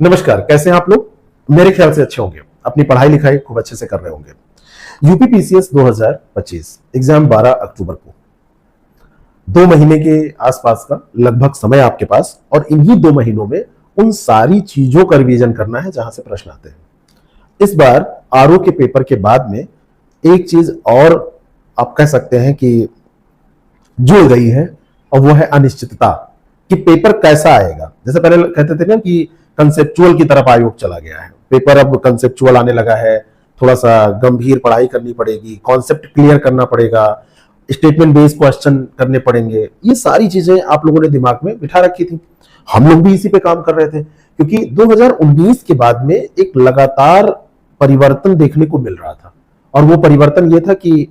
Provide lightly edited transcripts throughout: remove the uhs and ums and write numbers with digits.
नमस्कार, कैसे हैं आप लोग। मेरे ख्याल से अच्छे होंगे, अपनी पढ़ाई लिखाई खूब अच्छे से कर रहे होंगे। यूपी पीसीएस 2025 एग्जाम 12 अक्टूबर को, 2 महीने के आसपास का लगभग समय आपके पास, और इन्हीं 2 महीनों में उन सारी चीजों का रिवीजन करना है जहां से प्रश्न आते हैं। इस बार आरओ के पेपर के बाद में एक चीज और आप कह सकते हैं कि जुड़ गई है, और वो है अनिश्चितता कि पेपर कैसा आएगा। जैसे पहले कहते थे ना कि कंसेप्चुअल की तरफ आयोग चला गया है, पेपर अब कंसेप्चुअल आने लगा है, थोड़ा सा गंभीर पढ़ाई करनी पड़ेगी, कॉन्सेप्ट क्लियर करना पड़ेगा, स्टेटमेंट बेस्ड क्वेश्चन करने पड़ेंगे। ये सारी चीजें आप लोगों ने दिमाग में बिठा रखी थी, हम लोग भी इसी पे काम कर रहे थे, क्योंकि 2019 के बाद में एक लगातार परिवर्तन देखने को मिल रहा था। और वो परिवर्तन ये था कि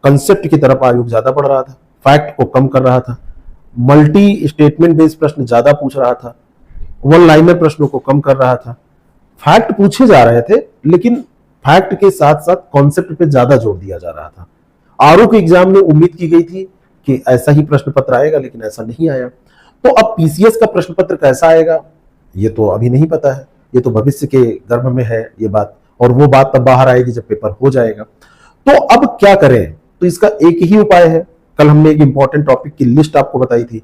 कंसेप्ट की तरफ आयोग ज्यादा बढ़ रहा था, फैक्ट को कम कर रहा था, मल्टी स्टेटमेंट बेस्ड प्रश्न ज्यादा पूछ रहा था, वन लाइनर प्रश्नों को कम कर रहा था। फैक्ट पूछे जा रहे थे, लेकिन फैक्ट के साथ साथ कॉन्सेप्ट पे ज्यादा जोर दिया जा रहा था। आरओ के एग्जाम में उम्मीद की गई थी कि ऐसा ही प्रश्न पत्र आएगा, लेकिन ऐसा नहीं आया। तो अब पीसीएस का प्रश्न पत्र कैसा आएगा ये तो अभी नहीं पता है, ये तो भविष्य के गर्भ में है ये बात, और वो बात तब बाहर आएगी जब पेपर हो जाएगा। तो अब क्या करें, तो इसका एक ही उपाय है। कल हमने एक इंपॉर्टेंट टॉपिक की लिस्ट आपको बताई थी,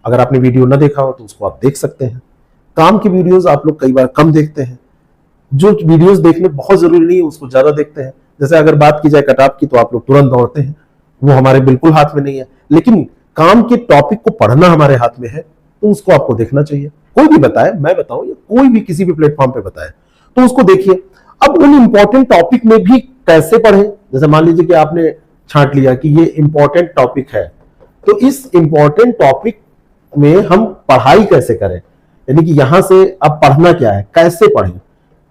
अगर आपने वीडियो न देखा हो तो उसको आप देख सकते हैं। काम की वीडियोस आप लोग कई बार कम देखते हैं, जो वीडियोस देखने बहुत जरूरी नहीं है उसको ज्यादा देखते हैं। जैसे अगर बात की जाए कटऑफ की, तो आप लोग तुरंत दौड़ते हैं, वो हमारे बिल्कुल हाथ में नहीं है। लेकिन काम के टॉपिक को पढ़ना हमारे हाथ में है, तो उसको आपको देखना चाहिए। कोई भी बताए, मैं बताऊं या कोई भी किसी भी प्लेटफॉर्म पे बताए, तो उसको देखिए। अब उन इंपॉर्टेंट टॉपिक में भी कैसे पढ़ें, जैसे मान लीजिए कि आपने छांट लिया कि ये इंपॉर्टेंट टॉपिक है, तो इस इंपॉर्टेंट टॉपिक में हम पढ़ाई कैसे करें, यानी कि यहां से अब पढ़ना क्या है, कैसे पढ़ें,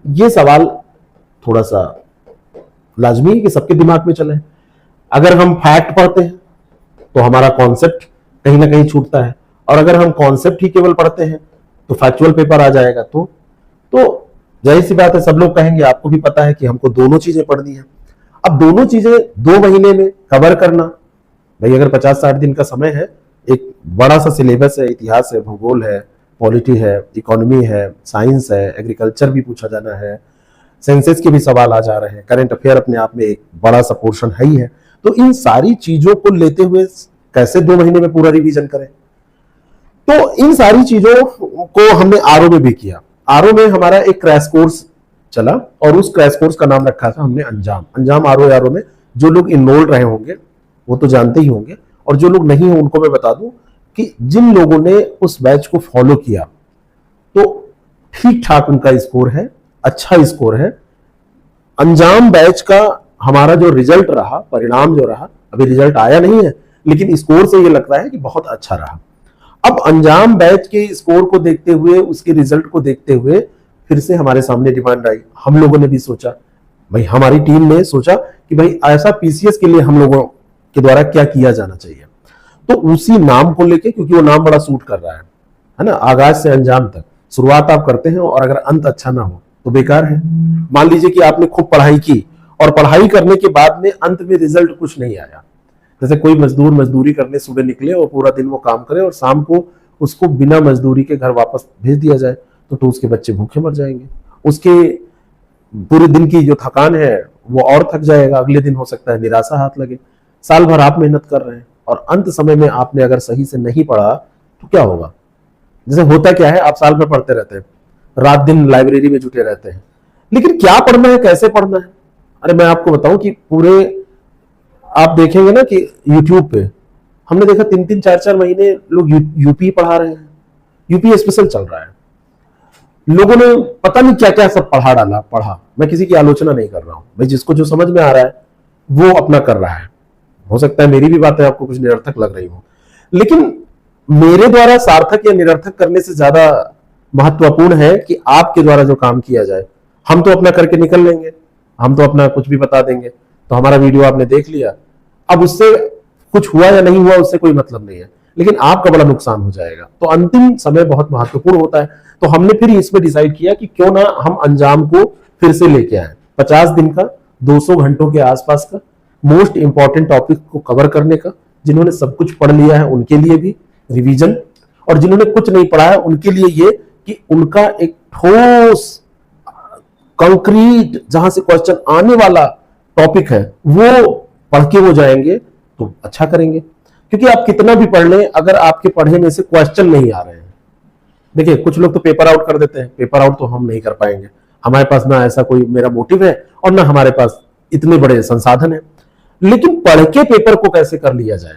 ये सवाल थोड़ा सा लाजमी है कि सबके दिमाग में चले। अगर हम फैक्ट पढ़ते हैं तो हमारा कॉन्सेप्ट कहीं ना कहीं छूटता है, और अगर हम कॉन्सेप्ट ही केवल पढ़ते हैं तो फैक्चुअल पेपर आ जाएगा। तो जाहिर सी बात है, सब लोग कहेंगे, आपको भी पता है कि हमको दोनों चीजें पढ़नी है। अब दोनों चीजें 2 महीने में कवर करना, भाई अगर 50-60 दिन का समय है, एक बड़ा सा सिलेबस है, इतिहास है, भूगोल है, पॉलिटी है, इकोनॉमी है, साइंस है, एग्रीकल्चर भी पूछा जाना है, सेंसस के भी सवाल आ जा रहे हैं, करंट अफेयर अपने आप में एक बड़ा सा पोर्शन है ही है। तो इन सारी चीजों को लेते हुए कैसे 2 महीने में पूरा रिवीजन करें, तो इन सारी चीजों को हमने आरओ में भी किया। आरओ में हमारा एक क्रैश कोर्स चला, और उस क्रैश कोर्स का नाम रखा था हमने अंजाम आरओ में। जो लोग इनरोल्ड रहे होंगे वो तो जानते ही होंगे, और जो लोग नहीं हो उनको मैं बता दूं कि जिन लोगों ने उस बैच को फॉलो किया तो ठीक ठाक उनका स्कोर है, अच्छा स्कोर है। अंजाम बैच का हमारा जो रिजल्ट रहा, परिणाम जो रहा, अभी रिजल्ट आया नहीं है, लेकिन स्कोर से ये लगता है कि बहुत अच्छा रहा। अब अंजाम बैच के स्कोर को देखते हुए, उसके रिजल्ट को देखते हुए, फिर से हमारे सामने डिमांड आई। हम लोगों ने भी सोचा, भाई हमारी टीम ने सोचा कि भाई ऐसा पीसीएस के लिए हम लोगों के द्वारा क्या किया जाना चाहिए। तो उसी नाम को लेके, क्योंकि वो नाम बड़ा सूट कर रहा है ना, आगाज से अंजाम तक शुरुआत आप करते हैं, और अगर अंत अच्छा ना हो तो बेकार है। मान लीजिए कि आपने खूब पढ़ाई की, और पढ़ाई करने के बाद में अंत में रिजल्ट कुछ नहीं आया। जैसे कोई मजदूर मजदूरी करने सुबह निकले और पूरा दिन वो काम करे, और शाम को उसको बिना मजदूरी के घर वापस भेज दिया जाए, तो उसके बच्चे भूखे मर जाएंगे, उसके पूरे दिन की जो थकान है वो और थक जाएगा, अगले दिन हो सकता है निराशा हाथ लगे। साल भर आप मेहनत कर रहे हैं, और अंत समय में आपने अगर सही से नहीं पढ़ा तो क्या होगा। जैसे होता क्या है, आप साल भर पढ़ते रहते हैं, रात दिन लाइब्रेरी में जुटे रहते हैं, लेकिन क्या पढ़ना है, कैसे पढ़ना है। अरे मैं आपको बताऊं कि पूरे आप देखेंगे ना कि यूट्यूब पे हमने देखा 3-3, 4-4 महीने लोग यूपी पढ़ा रहे हैं, यूपी स्पेशल चल रहा है। लोगों ने पता नहीं क्या क्या सब पढ़ा। मैं किसी की आलोचना नहीं कर रहा हूं भाई, जिसको जो समझ में आ रहा है वो अपना कर रहा है। हो सकता है मेरी भी बातें आपको कुछ निरर्थक लग रही हो, लेकिन मेरे द्वारा सार्थक या निरर्थक करने से ज्यादा महत्वपूर्ण है कि आपके द्वारा जो काम किया जाए। हम तो अपना करके निकल लेंगे, हम तो अपना कुछ भी बता देंगे, तो हमारा वीडियो आपने देख लिया, अब उससे कुछ हुआ या नहीं हुआ उससे कोई मतलब नहीं है, लेकिन आपका बड़ा नुकसान हो जाएगा। तो अंतिम समय बहुत महत्वपूर्ण होता है। तो हमने फिर इसमें डिसाइड किया कि क्यों ना हम अंजाम को फिर से लेके आए, 50 दिन का, 200 घंटों के आसपास का, मोस्ट इंपॉर्टेंट टॉपिक को कवर करने का। जिन्होंने सब कुछ पढ़ लिया है उनके लिए भी रिवीजन, और जिन्होंने कुछ नहीं पढ़ा है उनके लिए ये कि उनका एक ठोस कंक्रीट जहां से क्वेश्चन आने वाला टॉपिक है वो पढ़ के वो जाएंगे तो अच्छा करेंगे। क्योंकि आप कितना भी पढ़ लें, अगर आपके पढ़े में से क्वेश्चन नहीं आ रहे हैं, देखिए कुछ लोग तो पेपर आउट कर देते हैं, पेपर आउट तो हम नहीं कर पाएंगे, हमारे पास ना ऐसा कोई मेरा मोटिव है और ना हमारे पास इतने बड़े संसाधन है। लेकिन पढ़ के पेपर को कैसे कर लिया जाए?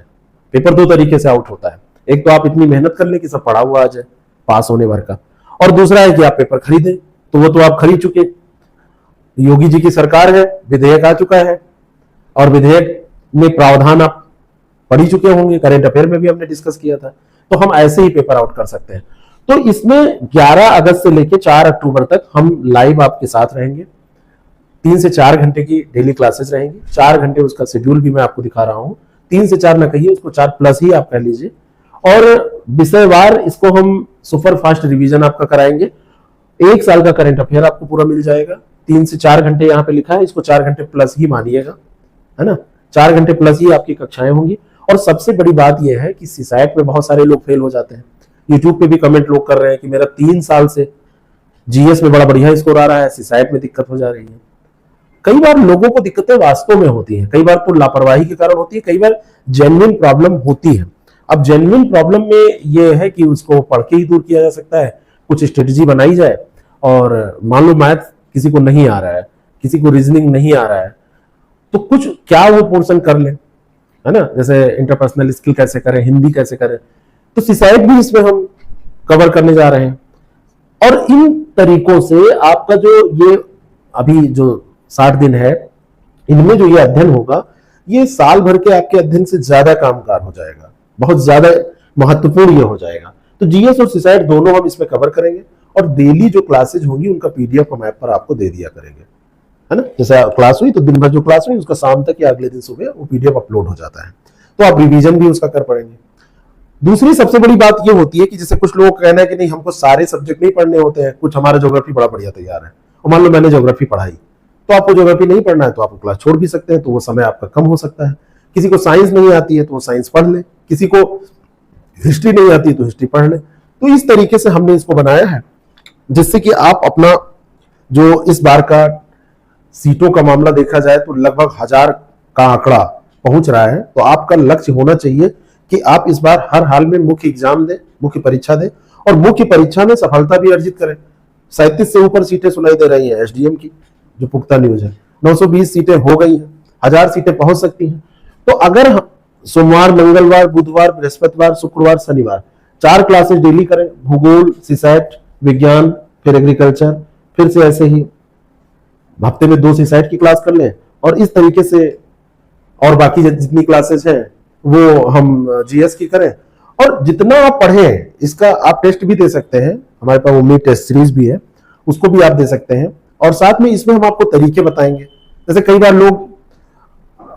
पेपर दो तरीके से आउट होता है, एक तो आप इतनी मेहनत कर ले कि सब पढ़ा हुआ आ जाए पास होने भर का, और दूसरा है कि आप पेपर खरीदें, तो वो तो आप खरीद चुके। योगी जी की सरकार है, विधेयक आ चुका है और विधेयक में प्रावधान आप पढ़ ही चुके होंगे, करंट अफेयर में भी हमने डिस्कस किया था, तो हम ऐसे ही पेपर आउट कर सकते हैं। तो इसमें 11 अगस्त से लेकर 4 अक्टूबर तक हम लाइव आपके साथ रहेंगे। 3 से 4 घंटे की डेली क्लासेस रहेंगी, 4 घंटे उसका शेड्यूल भी मैं आपको दिखा रहा हूं, 3 से 4 ना कहिए, उसको 4 प्लस ही आप कह लीजिए। और विषयवार इसको हम सुपर फास्ट रिवीजन आपका कराएंगे, 1 साल का करंट अफेयर आपको पूरा मिल जाएगा। 3 से 4 घंटे यहाँ पे लिखा है, इसको 4 घंटे प्लस ही मानिएगा, है ना, 4 घंटे प्लस ही आपकी कक्षाएं होंगी। और सबसे बड़ी बात यह है कि सीसैट में बहुत सारे लोग फेल हो जाते हैं, यूट्यूब पे भी कमेंट लोग कर रहे हैं कि मेरा 3 साल से जीएस में बड़ा बढ़िया स्कोर आ रहा है, सीसैट में दिक्कत हो जा रही है। कई बार लोगों को दिक्कतें वास्तव में होती हैं, कई बार तो लापरवाही के कारण होती है, कई बार जेन्युइन प्रॉब्लम होती है। अब जेन्युइन प्रॉब्लम में यह है कि उसको पढ़ के ही दूर किया जा सकता है, कुछ स्ट्रेटेजी बनाई जाए। और मान लो मैथ किसी को नहीं आ रहा है, किसी को रीजनिंग नहीं आ रहा है, तो कुछ क्या वो पोर्शन कर ले, है ना, जैसे इंटरपर्सनल स्किल कैसे करें, हिंदी कैसे करें, तो सीसैट भी इसमें हम कवर करने जा रहे हैं। और इन तरीकों से आपका जो ये अभी जो 60 दिन है, इनमें जो ये अध्ययन होगा, ये साल भर के आपके अध्ययन से ज्यादा कामकार हो जाएगा, बहुत ज्यादा महत्वपूर्ण ये हो जाएगा। तो जीएस और सीसैट दोनों हम इसमें कवर करेंगे, और डेली जो क्लासेज होंगी उनका पीडीएफ हम ऐप पर आपको दे दिया करेंगे, है ना। जैसे क्लास हुई तो दिन भर जो क्लास हुई उसका शाम तक या अगले दिन सुबह वो पीडीएफ अपलोड हो जाता है, तो आप रिवीजन भी उसका कर पड़ेंगे। दूसरी सबसे बड़ी बात ये होती है कि जैसे कुछ लोग कहना है कि नहीं हमको सारे सब्जेक्ट नहीं पढ़ने होते हैं, कुछ हमारा ज्योग्राफी बड़ा बढ़िया तैयार है, और मान लो मैंने ज्योग्राफी पढ़ाई, तो आपको ज्योग्राफी नहीं पढ़ना है तो आप क्लास छोड़ भी सकते हैं, तो वो समय आपका कम हो सकता है। किसी को साइंस नहीं आती है तो वो साइंस पढ़ ले, किसी को हिस्ट्री नहीं आती तो हिस्ट्री पढ़ ले। तो इस तरीके से हमने इसको बनाया है, जिससे कि आप अपना जो इस बार का सीटों का मामला देखा जाए तो लगभग 1000 का आंकड़ा पहुंच रहा है। तो आपका लक्ष्य होना चाहिए कि आप इस बार हर हाल में मुख्य एग्जाम दें, मुख्य परीक्षा दें, और मुख्य परीक्षा में सफलता भी अर्जित करें। 37 से ऊपर सीटें सुनाई दे रही हैं एसडीएम की, जो पुख्ता न्यूज है। 920 सीटें हो गई हैं, 1000 सीटें पहुंच सकती हैं। तो अगर सोमवार, मंगलवार, बुधवार, बृहस्पतिवार, शुक्रवार, शनिवार 4 क्लासेस डेली करें, भूगोल, सीसैट, विज्ञान, फिर एग्रीकल्चर, फिर से ऐसे ही हफ्ते में 2 सीसैट की क्लास कर लें, और इस तरीके से और बाकी जितनी क्लासेस हैं वो हम जीएस की करें। और जितना आप पढ़ें इसका आप टेस्ट भी दे सकते हैं, हमारे पास वो मिड टेस्ट सीरीज भी है, उसको भी आप दे सकते हैं। और साथ में इसमें हम आपको तरीके बताएंगे। जैसे कई बार लोग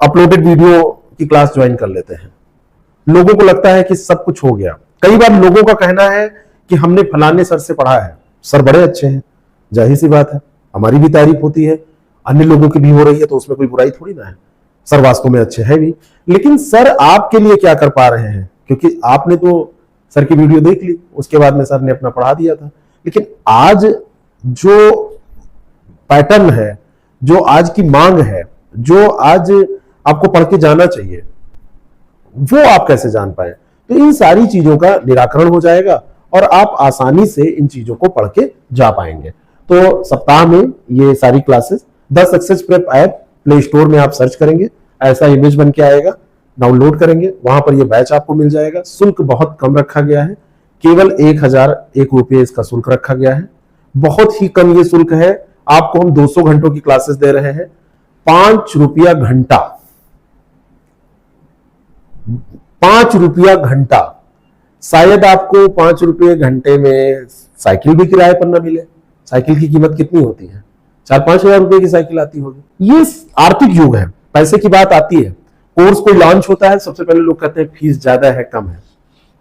अपलोडेड वीडियो की क्लास ज्वाइन कर लेते हैं, लोगों को लगता है कि सब कुछ हो गया। कई बार लोगों का कहना है कि हमने फलाने सर से पढ़ा है, सर बड़े अच्छे हैं, जाहिर सी बात है हमारी भी तारीफ होती है, अन्य लोगों की भी हो रही है, तो उसमें कोई बुराई थोड़ी ना है, सर वास्तव में अच्छे हैं भी। लेकिन सर आपके लिए क्या कर पा रहे हैं, क्योंकि आपने तो सर की वीडियो देख ली, उसके बाद में सर ने अपना पढ़ा दिया था। लेकिन आज जो पैटर्न है, जो आज की मांग है, जो आज आपको पढ़ के जाना चाहिए, वो आप कैसे जान पाए। तो इन सारी चीजों का निराकरण हो जाएगा और आप आसानी से इन चीजों को पढ़ के जा पाएंगे। तो सप्ताह में ये सारी classes the success prep app play store में आप सर्च करेंगे, ऐसा इमेज बन के आएगा, डाउनलोड करेंगे, वहां पर ये बैच आपको मिल जाएगा। शुल्क बहुत कम रखा गया है, केवल 1001 रुपये इसका शुल्क रखा गया है, बहुत ही कम ये शुल्क है। आपको हम 200 घंटों की क्लासेस दे रहे हैं, 5 रुपया घंटा, 5 रुपया घंटा। शायद आपको 5 रुपये घंटे में साइकिल भी किराए पर ना मिले। साइकिल की कीमत कितनी होती है, 4-5 हजार रुपए की साइकिल आती होगी। ये आर्थिक युग है, पैसे की बात आती है। कोर्स कोई लॉन्च होता है, सबसे पहले लोग कहते हैं फीस ज्यादा है, कम है।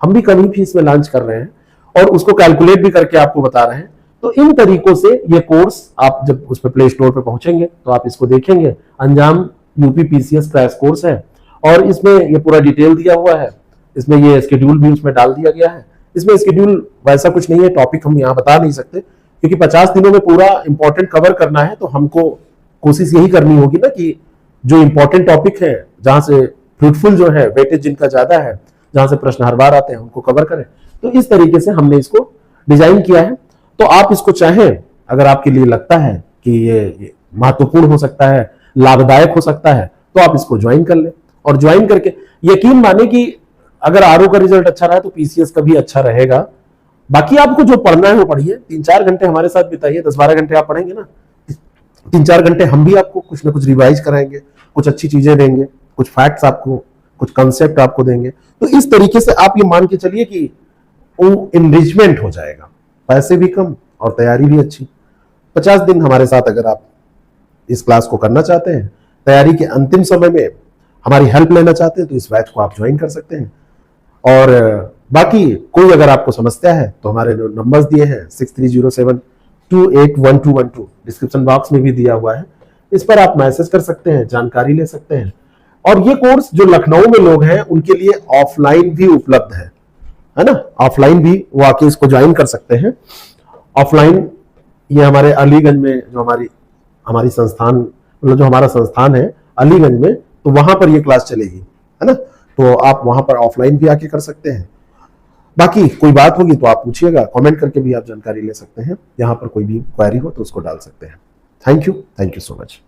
हम भी कम ही फीस में लॉन्च कर रहे हैं और उसको कैलकुलेट भी करके आपको बता रहे हैं। तो इन तरीकों से ये कोर्स आप जब उस पर प्ले स्टोर पे पहुंचेंगे तो आप इसको देखेंगे। अंजाम यूपी पीसीएस क्रैश कोर्स है और इसमें ये पूरा डिटेल दिया हुआ है, इसमें ये शेड्यूल भी उसमें डाल दिया गया है। इसमें शेड्यूल वैसा कुछ नहीं है, टॉपिक हम यहाँ बता नहीं सकते क्योंकि 50 दिनों में पूरा इंपॉर्टेंट कवर करना है, तो हमको कोशिश यही करनी होगी ना कि जो इंपॉर्टेंट टॉपिक है, जहां से फ्रूटफुल जो है, वेटेज जिनका ज्यादा है, जहां से प्रश्न हर बार आते हैं, उनको कवर करें। तो इस तरीके से हमने इसको डिजाइन किया है। तो आप इसको चाहें, अगर आपके लिए लगता है कि ये महत्वपूर्ण हो सकता है, लाभदायक हो सकता है, तो आप इसको ज्वाइन कर लें। और ज्वाइन करके यकीन माने कि अगर आरओ का रिजल्ट अच्छा रहा है तो पीसीएस का भी अच्छा रहेगा। बाकी आपको जो पढ़ना है वो पढ़िए, 3-4 घंटे हमारे साथ बिताइए। 10-12 घंटे आप पढ़ेंगे ना, 3-4 घंटे हम भी आपको कुछ ना कुछ रिवाइज कराएंगे, कुछ अच्छी चीजें देंगे, कुछ फैक्ट्स आपको, कुछ कंसेप्ट आपको देंगे। तो इस तरीके से आप ये मान के चलिए कि वो इनरिचमेंट हो जाएगा, पैसे भी कम और तैयारी भी अच्छी। 50 दिन हमारे साथ अगर आप इस क्लास को करना चाहते हैं, तैयारी के अंतिम समय में हमारी हेल्प लेना चाहते हैं, तो इस बैच को आप ज्वाइन कर सकते हैं। और बाकी कोई अगर आपको समस्या है तो हमारे जो नंबर्स दिए हैं 6307281212 डिस्क्रिप्शन बॉक्स में भी दिया हुआ है, इस पर आप मैसेज कर सकते हैं, जानकारी ले सकते हैं। और ये कोर्स जो लखनऊ में लोग हैं उनके लिए ऑफलाइन भी उपलब्ध है ना, ऑफलाइन भी वो आके इसको ज्वाइन कर सकते हैं। ऑफलाइन ये हमारे अलीगंज में जो हमारी संस्थान, मतलब जो हमारा संस्थान है अलीगंज में, तो वहां पर ये क्लास चलेगी, है ना। तो आप वहां पर ऑफलाइन भी आके कर सकते हैं। बाकी कोई बात होगी तो आप पूछिएगा, कमेंट करके भी आप जानकारी ले सकते हैं। यहाँ पर कोई भी क्वेरी हो तो उसको डाल सकते हैं। Thank you so much.